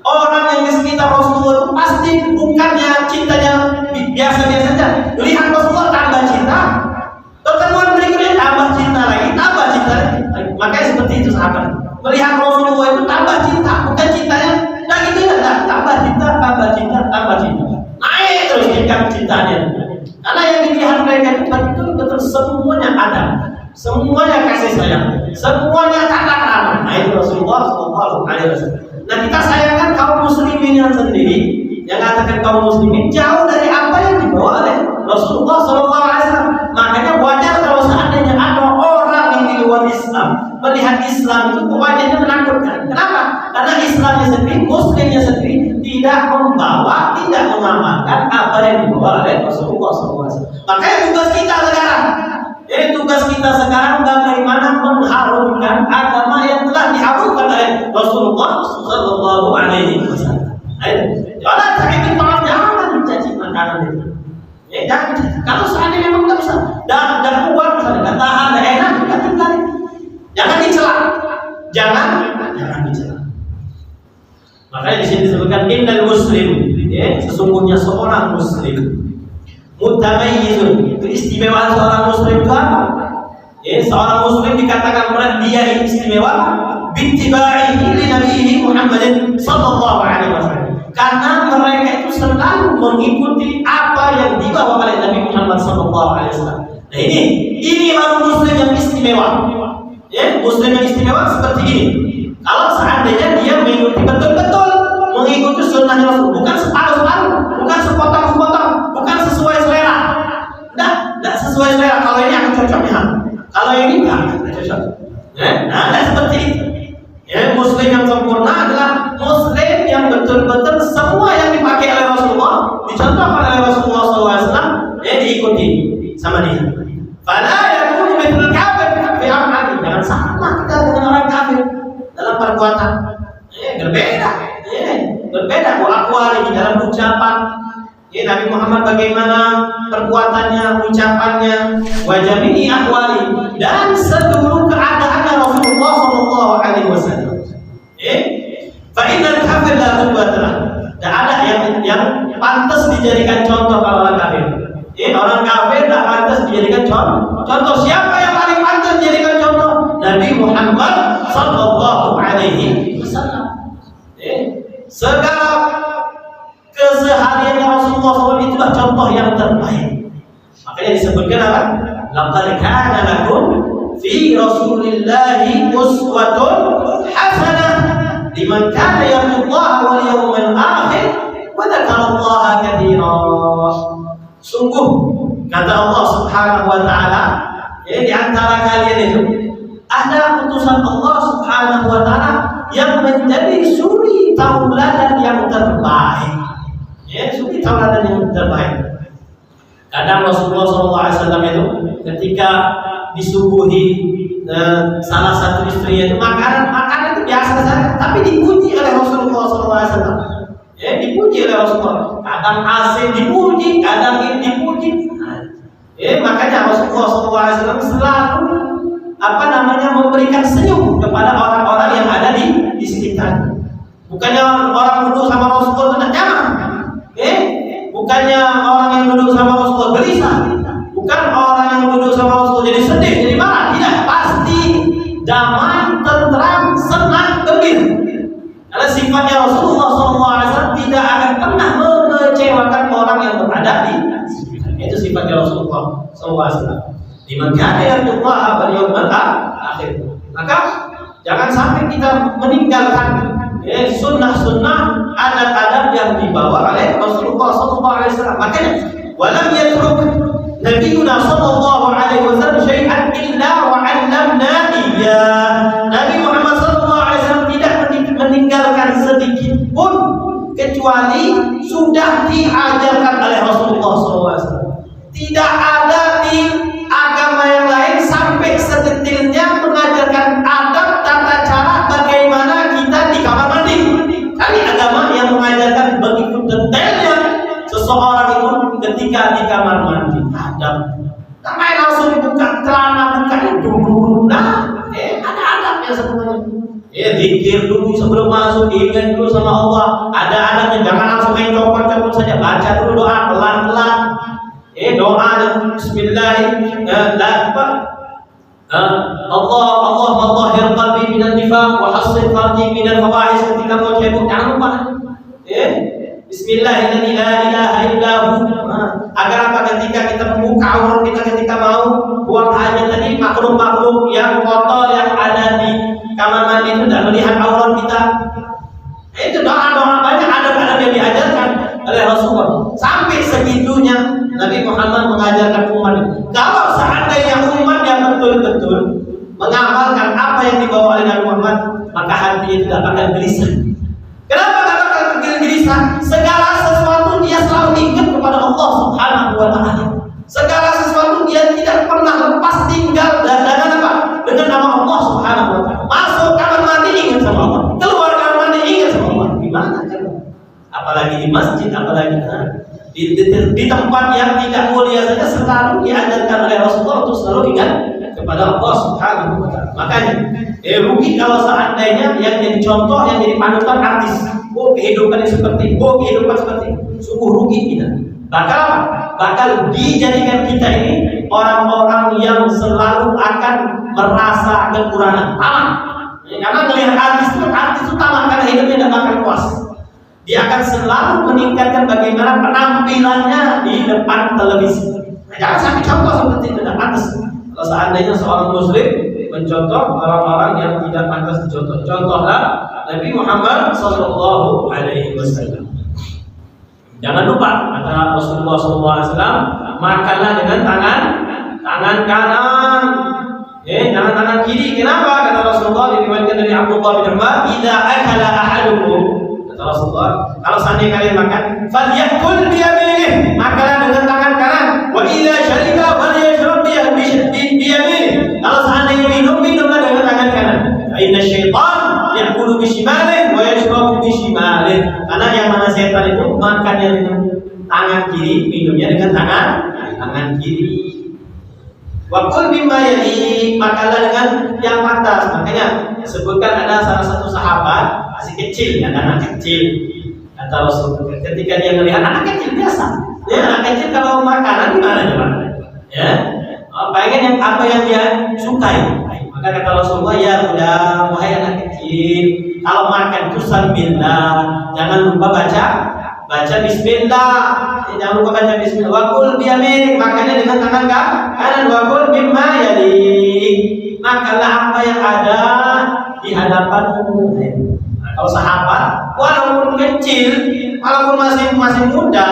orang yang di sekitar Rasulullah itu pasti bukannya cintanya biasa-biasa saja. Lihat Rasulullah tambah cinta, pertemuan berikutnya tambah cinta lagi. Makanya seperti itu sahabat. Melihat Rasulullah itu tambah cinta, bukan cintanya. Nah gitu ya, tambah cinta. Naik terus tingkat cintanya. Karena yang dilihat mereka itu betul-betul semuanya ada, semuanya kasih sayang, semuanya tata krama. Nah itu Rasulullah SAW. Nah kita sayangkan kaum muslimin yang sendiri, yang katakan kaum muslimin jauh dari apa yang dibawa oleh Rasulullah SAW. Makanya wajar kalau seandainya ada orang yang di luar Islam melihat Islam itu wajahnya menakutkan. Kenapa? Karena Islamnya sendiri, Muslimnya sendiri tidak membawa, tidak mengamalkan apa yang dibawa oleh Rasulullah SAW. Makanya tugas kita sekarang, bagaimana mengharumkan agama yang telah diharumkan oleh Rasulullah SAW. Jangan sakit maaf, jangan mencaci makanan itu. Jangan. Kalau seandainya memang nggak bisa, dan kuat misalnya, nggak tahan, nggak enak, kita tinggalin. Jangan dicela. Jangan dicela. Makanya di sini disebutkan innal muslim, sesungguhnya seorang muslim mutamayyizun. Itu istimewaan seorang muslim itu apa? Seorang muslim dikatakan dia istimewa bittiba'ihi li nabiyhi Muhammadin sallallahu alaihi wasallam. Karena mereka itu selalu mengikuti apa yang dibawa oleh Nabi Muhammad sallallahu alaihi wasallam. Nah ini baru muslim yang istimewa. Muslim yang istimewa seperti ini. Kalau seandainya dia mengikuti betul-betul mengikuti sunnahnya Rasul, bukan separuh-separuh, bukan sepotong-sepotong, bukan sesuai selera. Tidak sesuai selera. Kalau ini akan cocoknya, kalau ini tidak cocok. Nah, seperti itu. Muslim yang sempurna adalah Muslim yang betul-betul semua yang dipakai oleh Rasulullah, dicontohkan oleh Rasulullah SAW, diikuti sama dia. Fala yakunu mithlul kafir fi amali. Jangan sama kita dengan orang kafir dalam perbuatan. Berbeda aqwali dalam ucapan. Nabi Muhammad bagaimana perbuatannya, ucapannya, wa jami'i ahwali, dan seluruh keadaannya Rasulullah sallallahu alaihi wasallam. Fa innal kafir la qudwata. Tidak ada yang pantas dijadikan contoh kalau orang kafir. Orang kafir tidak pantas dijadikan contoh. Siapa yang paling pantas dijadikan contoh? Nabi Muhammad sallallahu alaihi wasallam. Segala kesehariannya Rasulullah SAW itulah contoh yang terbaik. Makanya disebutkan apa? Laqad kana lakum fi Rasulillahi uswatun hasanah liman kana yarjullaha wal yawmal akhir wa dzakarallaha katsiran. Sungguh kata Allah Subhanahu wa taala, di antara kalian itu ada utusan Allah Subhanahu wa taala yang menjadi suri tauladan yang terbaik. Suri tauladan yang terbaik. Kadang Rasulullah SAW itu ketika disuguhi salah satu istrinya itu makanan itu biasa saja, tapi dipuji oleh Rasulullah SAW. Dipuji oleh Rasulullah. Kadang asin dipuji, kadang ini dipuji. Makanya Rasulullah SAW selalu memberikan senyum kepada orang-orang yang ada di sekitar. Bukannya orang duduk sama Rasulullah tidak nyaman. Bukannya orang yang duduk sama Rasulullah gelisah. Bukan orang yang duduk sama Rasulullah jadi sedih, jadi marah. Tidak, pasti damai, tentram, senang, gembira. Karena sifatnya Rasulullah SAW tidak akan pernah mengecewakan orang yang berada di sekitar. Itu sifatnya Rasulullah SAW. Liman kana yarjullaha wal yawmal akhir. Maka jangan sampai kita meninggalkan sunnah-sunnah, adab-adab yang dibawa oleh Rasulullah SAW. Makanya walam yatruk Nabiuna sallallahu alaihi wasallam syai'an illa wa 'allamna iyyah. Nabi Muhammad sallallahu alaihi wasallam tidak meninggalkan sedikit pun kecuali sudah diajarkan oleh Rasulullah SAW. Tidak ada di agama yang lain sampai sedetilnya mengajarkan adab tata cara bagaimana kita di kamar mandi. Kali agama yang mengajarkan begitu detailnya seseorang itu ketika di kamar mandi adab. Sampai langsung buka celana, buka dulu. Nah, ada adabnya sebenarnya. Zikir dulu sebelum masuk, ingat dulu sama Allah. Ada adabnya, jangan langsung main copot-copot saja. Baca dulu doa pelan-pelan. Doa Allahumma tahhir qalbi minan nifaq wa hassin farji minal fawahish. Ketika mau cebok jangan lupa Bismillahirrahmanirrahim, la ilaha illahu. Agar apa? Ketika kita membuka aurat kita, ketika mau buang hajat tadi, makhluk-makhluk yang kotor yang ada di kamar mandi itu tidak melihat aurat kita. Itu doa-doa banyak adab-adab yang diajarkan oleh Rasulullah. Sampai segitunya Nabi Muhammad mengajarkan umat. Kalau seandainya umat yang betul-betul mengamalkan apa yang dibawa oleh Nabi Muhammad, maka hatinya tidak akan gelisah. Kenapa tidak akan gelisah? Segala sesuatu dia selalu ingat kepada Allah Subhanahu wa taala. Segala sesuatu dia tidak pernah lepas tinggal dengan apa? Dengan nama Allah Subhanahu wa taala. Masuk kamar mandi ingat sama Allah, keluar kamar mandi ingat sama Allah. Gimana cara? Apalagi di masjid, apalagi di tempat yang tidak mulia saja selalu diajarkan oleh Rasulullah untuk selalu ingat kepada Allah Subhanahu wa taala. Makanya rugi kalau seandainya yang jadi contoh, yang jadi panutan artis. Kehidupan seperti kehidupan seperti sungguh rugi kita. Bakal dijadikan kita ini orang-orang yang selalu akan merasa kekurangan tamak. Karena melihat artis itu tamak, karena hidupnya tidak akan puas. Dia akan selalu meningkatkan bagaimana penampilannya di depan televisi. Jangan sampai contoh seperti itu, tidak pantas. Kalau seandainya seorang muslim mencontoh orang-orang yang tidak pantas dicontoh, contohlah Nabi Muhammad Sallallahu Alaihi Wasallam. Jangan lupa kata Rasulullah Sallallahu Alaihi Wasallam, makanlah dengan tangan kanan, jangan tangan kiri. Kenapa? Kata Rasulullah, diriwayatkan dari Abdullah bin Umar, "Idza akala ahadukum," kata Rasulullah, kalau seandainya kalian makan, falyakul biyaminih, makanlah dengan tangan kanan. Wa idza syariba falyashrab biyaminih, kalau seandainya minumlah dengan tangan kanan. Inna syaitan ya'kulu bishimalih wa yashrabu bishimalih. Karena yang mana setan itu makannya dengan tangan kiri, minumnya dengan tangan kiri. Wa kul bimma yali, makanlah dengan yang atas. Makanya disebutkan ada salah satu sahabat masih kecil, anak kecil. Kata Rasulullah, ketika dia melihat anak kecil biasa, anak kecil kalau makanan gimana coba? Pengen yang apa yang dia sukai. Maka kata Rasulullah, ya udah, wahai anak kecil, kalau makan itu sambillah, jangan lupa baca bismillah. Jangan lupa baca bismillah. Wa kul biyamin, makannya dengan tangan kanan. Wa kul bimma yali, makanlah apa yang ada di hadapanmu. Nah, kalau sahabat, walaupun kecil, walaupun masih muda,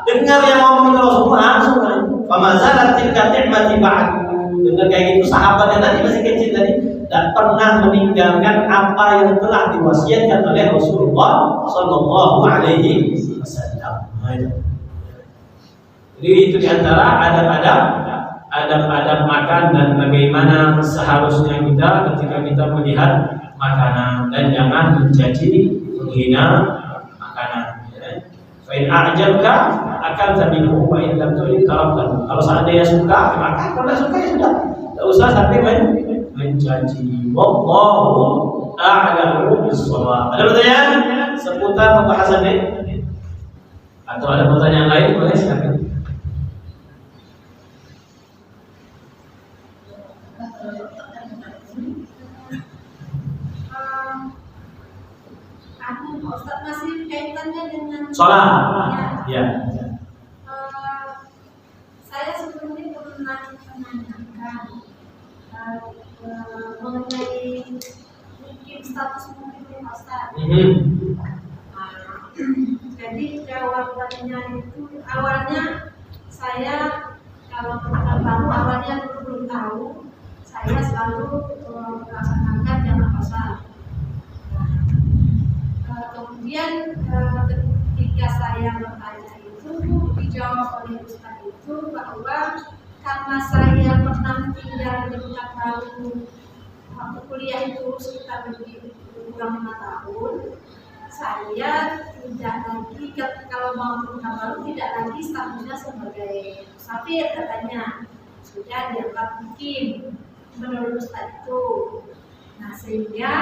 dengar yang ngomong Rasulullah langsung kan. Famazalat tilka ni'mati ba'du. Dengar kayak gitu, sahabat yang tadi masih kecil tadi tidak pernah meninggalkan apa yang telah diwasiatkan oleh Rasulullah Sallallahu Alaihi Wasallam. Jadi itu diantara adab-adab makan dan bagaimana seharusnya kita ketika kita melihat makanan, dan jangan mencaci menghina makanan. Fa'in a'jabka akan tabi'uhu wa in lam tu'id taraktahu. Kalau seandainya suka, maka kalau suka ya sudah. Tidak usah sampai mencaci. Wallahu a'lamu bis-shawab. Ada pertanyaan seputar pembahasan ini? Atau ada pertanyaan lain? Boleh silakan. Ustaz, masih kaitannya dengan sholat. Ya. Saya sebelumnya pernah menanyakan mengenai mungkin status mungkin Ustaz. Jadi jawabannya itu awalnya saya kalau pernah baru awalnya belum tahu, saya selalu melaksanakan jamaah asar. Kemudian ketika saya bertanya itu dijawab oleh Ustaz itu bahwa karena saya pernah tinggal di Pekanbaru waktu kuliah itu sekitar lebih kurang 5 tahun, saya tidak lagi kalau mau ke Pekanbaru tidak lagi statusnya sebagai musafir katanya, sudah dianggap mukim menurut Ustaz itu. Nah sehingga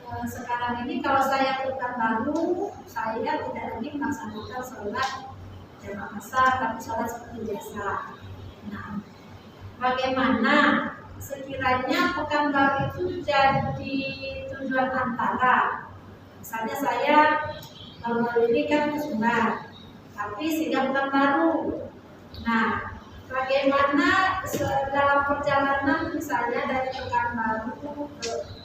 sekarang ini kalau saya ke Pekanbaru, saya tidak lagi melaksanakan sholat jamaah asar, tapi sholat seperti biasa. Nah, bagaimana sekiranya Pekanbaru itu jadi tujuan antara? Misalnya saya baru ini kan ke Sumbar, tapi singgah Pekanbaru. Nah, bagaimana dalam perjalanan misalnya dari Pekanbaru ke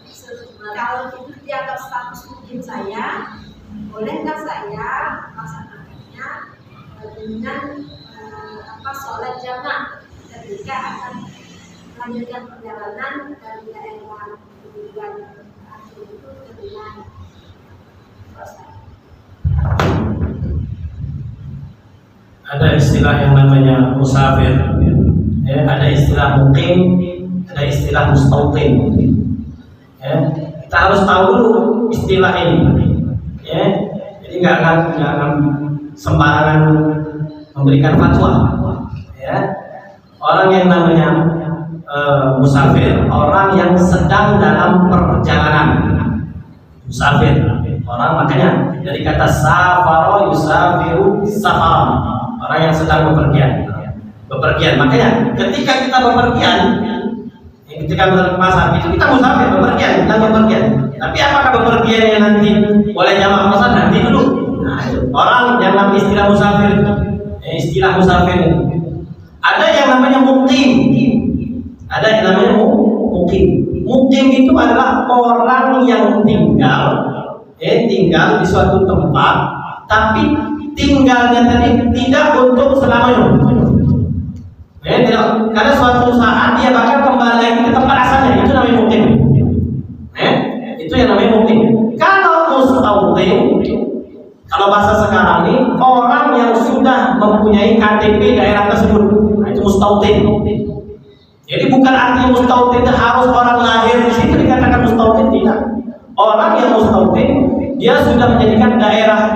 kalau itu dianggap status mungkin saya, bolehkah saya melaksanakannya dengan sholat jamaah ketika akan melanjutkan perjalanan dari daerah tujuan akhir itu ke Binang? Ada istilah yang namanya musafir, ada istilah mukim, ada istilah mustautin. Kita harus tahu dulu istilah ini, jadi nggak akan sembarangan memberikan fatwa. Orang yang namanya musafir, orang yang sedang dalam perjalanan. Musafir, orang makanya dari kata safaro yusafiru safar, orang yang sedang bepergian. Makanya ketika kita bepergian, ketika berangkat ke pasar itu kita musafir, bepergian. Tapi apakah bepergiannya nanti boleh jamaah pasar? Nanti dulu. Nah, orang yang namanya istilah musafir, ada yang namanya mukim. Mukim itu adalah orang yang tinggal di suatu tempat, tapi tinggalnya tadi tidak untuk selamanya. Karena suatu saat dia bakal kembali lagi ke tempat asalnya, itu namanya mukim. Itu yang namanya mukim. Kalau mustautin, kalau bahasa sekarang ini orang yang sudah mempunyai KTP daerah tersebut, nah, itu mustautin. Jadi bukan artinya mustautin harus orang lahir di situ dikatakan mustautin, tidak. Orang yang mustautin dia sudah menjadikan daerah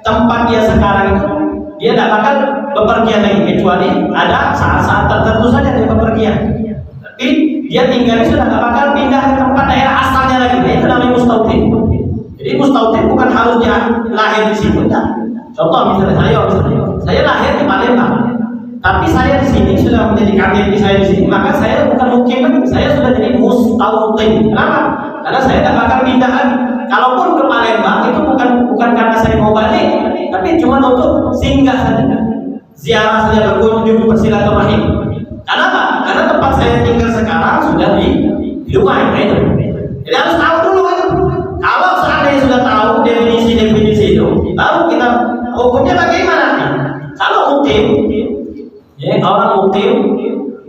tempat dia sekarang itu dia tidak bakal bepergian lagi, kecuali ada saat-saat tertentu saja dia bepergian. Tapi dia tinggalnya sudah tidak bakal pindah ke tempat daerah asalnya lagi. Nah, itu namanya mustautin. Jadi mustautin bukan harus dia lahir di situ. Contoh misalnya saya lahir di Palembang, tapi saya di sini sudah menjadi KTP saya di sini, maka saya bukan mukim lagi, saya sudah jadi mustautin. Kenapa? Karena saya tidak bakal pindah lagi. Kalaupun ke Palembang itu bukan karena saya mau balik, tapi cuma untuk singgah saja, ziarah saja, berkunjung, bersilaturahim. Kenapa? Karena tempat saya tinggal sekarang sudah di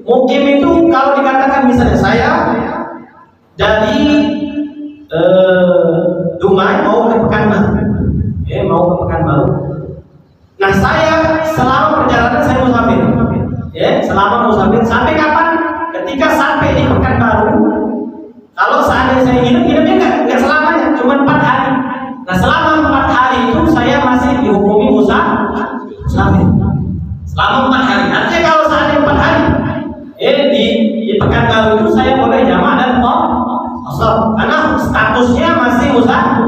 Mukim itu kalau dikatakan misalnya saya dari Dumai mau ke Pekanbaru, mau ke Pekanbaru. Nah saya selama perjalanan saya musafir, selama musafir sampai kapan? Ketika sampai di Pekanbaru, kalau seandainya saya hidupnya nggak selamanya, cuma 4 hari. Nah selama 4 hari itu saya masih dihukumi musafir. Selama 4 hari. Artinya kalau seandainya 4 hari, di Pekanbaru itu saya boleh jamak dan qasar karena statusnya masih musafir.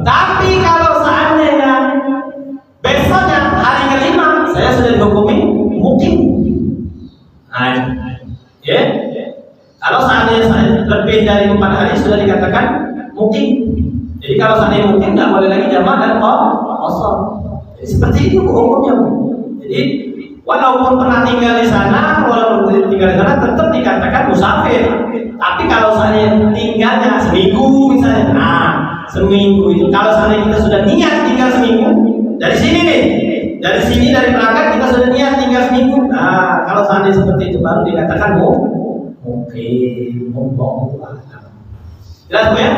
Tapi kalau seandainya besoknya hari kelima saya sudah dihukumi mukim. Nah, kalau seandainya saya lebih dari 4 hari sudah dikatakan mukim. Jadi kalau seandainya mukim nggak boleh lagi jamak dan qasar. Jadi seperti itu hukumnya. Jadi walaupun pernah tinggal di sana, tetap dikatakan musafir. Tapi kalau seandainya tinggalnya seminggu misalnya, seminggu itu kalau seandainya kita sudah niat tinggal seminggu, dari sini dari berangkat kita sudah niat tinggal seminggu. Nah, kalau seandainya seperti itu baru dikatakan mukim. Jelas Bu ya?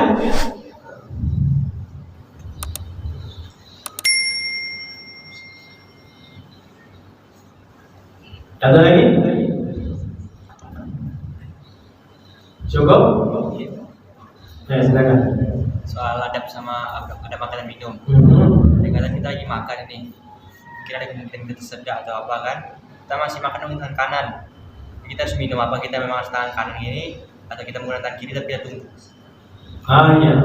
Ada lagi? Cukup? Ya, silakan. Soal adab sama ada makanan minum. Kadang kita lagi makan ini, kira ada kemungkinan kita tersedak atau apa kan? Kita masih makan dengan tangan kanan. Kita harus minum apa? Kita memang harus tangan kanan ini atau kita menggunakan tangan kiri tapi kita tunggu. Iya.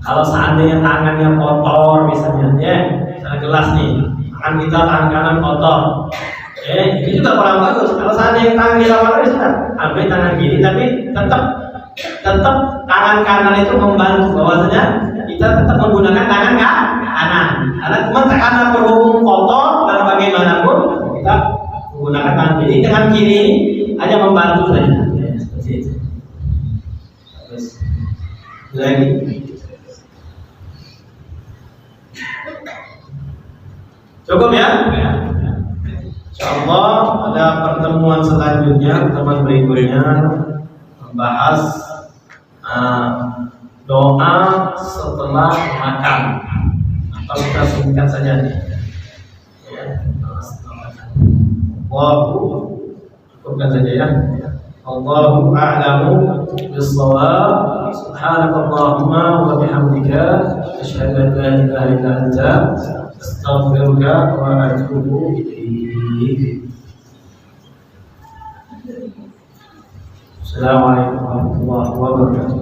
Kalau seandainya tangannya kotor misalnya, misalnya gelas nih, tangan kanan kotor. Itu juga kurang bagus. Kalau seandainya tangan kita kotor sudah ambil tangan kiri, tapi tetap tangan kanan itu membantu bahwasanya kita tetap menggunakan tangan kanan. Karena cuma karena berhubung kotor dan bagaimanapun kita menggunakan tangan kiri. Tangan kiri hanya membantu saja. Seperti itu. Terus lagi. Cukup ya? Insyaallah pada pertemuan selanjutnya, pertemuan berikutnya membahas doa setelah makan. Atau kita singkat saja nih. Cukupkan saja ya. Allahu a'lamu bis-shawab. Subhanakallahumma wa bihamdika asyhadu an la ilaha illa anta astaghfiruka wa atubu ilaik. Assalamualaikum warahmatullahi wabarakatuh.